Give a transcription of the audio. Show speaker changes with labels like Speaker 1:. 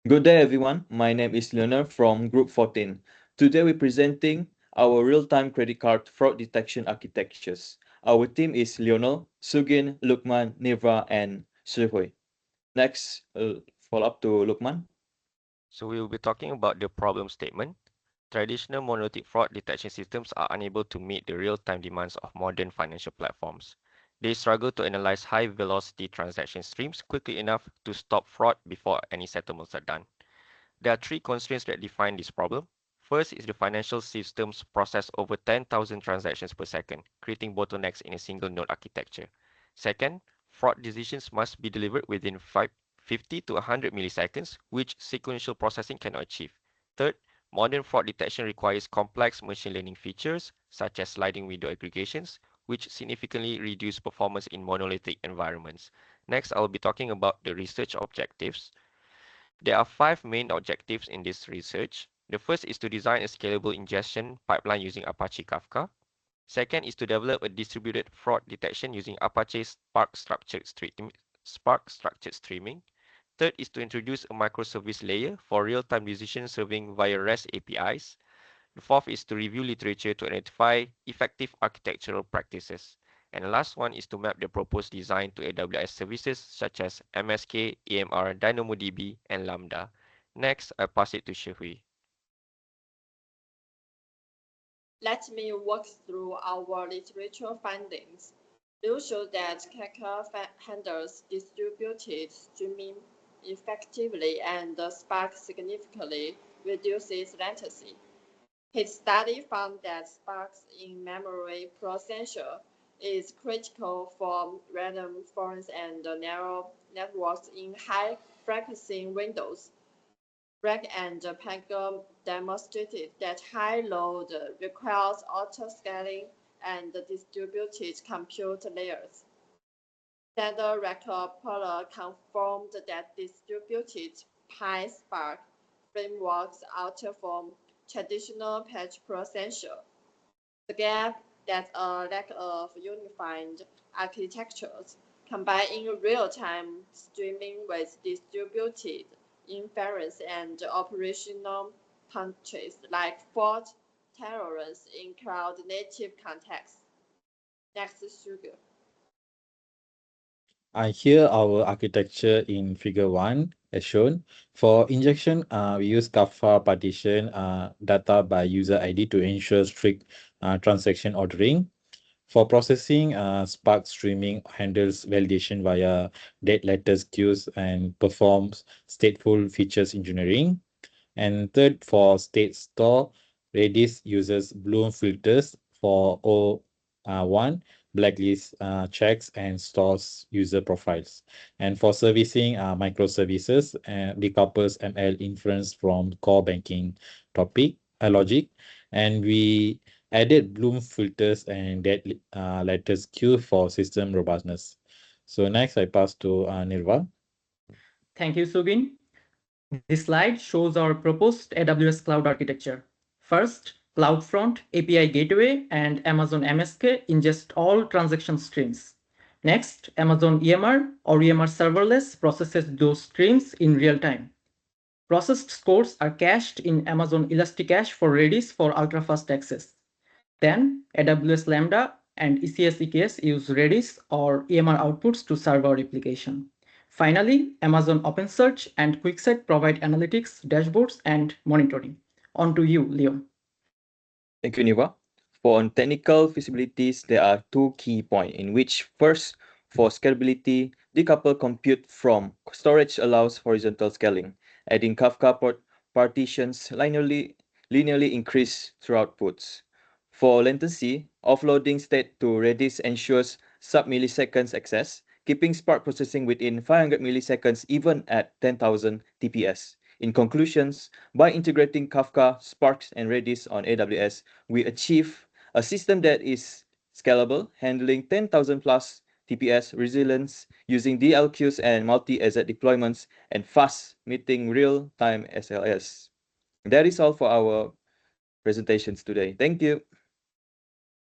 Speaker 1: Good day, everyone. My name is Leonal from Group 14. Today, we're presenting our real-time credit card fraud detection architectures. Our team is Leonal, Sugin, Luqman, Nirvar, and Shi Hui. Next, follow up to Luqman.
Speaker 2: So we will be talking about the problem statement. Traditional monolithic fraud detection systems are unable to meet the real-time demands of modern financial platforms. They struggle to analyze high-velocity transaction streams quickly enough to stop fraud before any settlements are done. There are three constraints that define this problem. First is the financial systems process over 10,000 transactions per second, creating bottlenecks in a single node architecture. Second, fraud decisions must be delivered within 50 to 100 milliseconds, which sequential processing cannot achieve. Third, modern fraud detection requires complex machine learning features, such as sliding window aggregations, which significantly reduce performance in monolithic environments. Next, I'll be talking about the research objectives. There are five main objectives in this research. The first is to design a scalable ingestion pipeline using Apache Kafka. Second is to develop a distributed fraud detection using Apache Spark Structured Streaming. Third is to introduce a microservice layer for real-time decision serving via REST APIs. The fourth is to review literature to identify effective architectural practices. And the last one is to map the proposed design to AWS services such as MSK, AMR, DynamoDB, and Lambda. Next, I pass it to Shi Hui.
Speaker 3: Let me walk through our literature findings. They show that Kafka handles distributed streaming effectively and Spark significantly reduces latency. His study found that Spark's in-memory processor is critical for random forms and narrow networks in high-frequency windows. Bragg and Pagel demonstrated that high load requires auto-scaling and distributed compute layers. Standard record Polar confirmed that distributed PySpark frameworks outperform traditional patch processor. The gap that a lack of unified architectures combining real-time streaming with distributed inference and operational constraints like fault tolerance in cloud-native contexts. Next, Sugar.
Speaker 4: Here our architecture in figure 1 as shown. For injection, we use Kafka partition data by user ID to ensure strict transaction ordering. For processing, Spark Streaming handles validation via date letters queues and performs stateful features engineering. And third, for state store, Redis uses Bloom filters for O1, blacklist checks, and stores user profiles. And for servicing microservices, decouples ML inference from core banking logic. And we added Bloom filters and that letters queue for system robustness. So next, I pass to Nirva.
Speaker 5: Thank you, Sugin. This slide shows our proposed AWS cloud architecture. First, CloudFront API Gateway and Amazon MSK ingest all transaction streams. Next, Amazon EMR or EMR serverless processes those streams in real time. Processed scores are cached in Amazon Elasticache for Redis for ultra-fast access. Then, AWS Lambda and ECS use Redis or EMR outputs to serve our replication. Finally, Amazon OpenSearch and QuickSight provide analytics, dashboards, and monitoring. On to you, Leo.
Speaker 1: Thank you, Nirvar. For technical feasibilities, there are two key points in which first, for scalability, decouple compute from storage allows horizontal scaling, adding Kafka partitions linearly increase throughputs. For latency, offloading state to Redis ensures sub-milliseconds access, keeping Spark processing within 500 milliseconds even at 10,000 TPS. In conclusions, by integrating Kafka, Spark, and Redis on AWS, we achieve a system that is scalable, handling 10,000 plus TPS, resilience using DLQs and multi-asset deployments, and fast meeting real-time SLS. That is all for our presentations today. Thank you.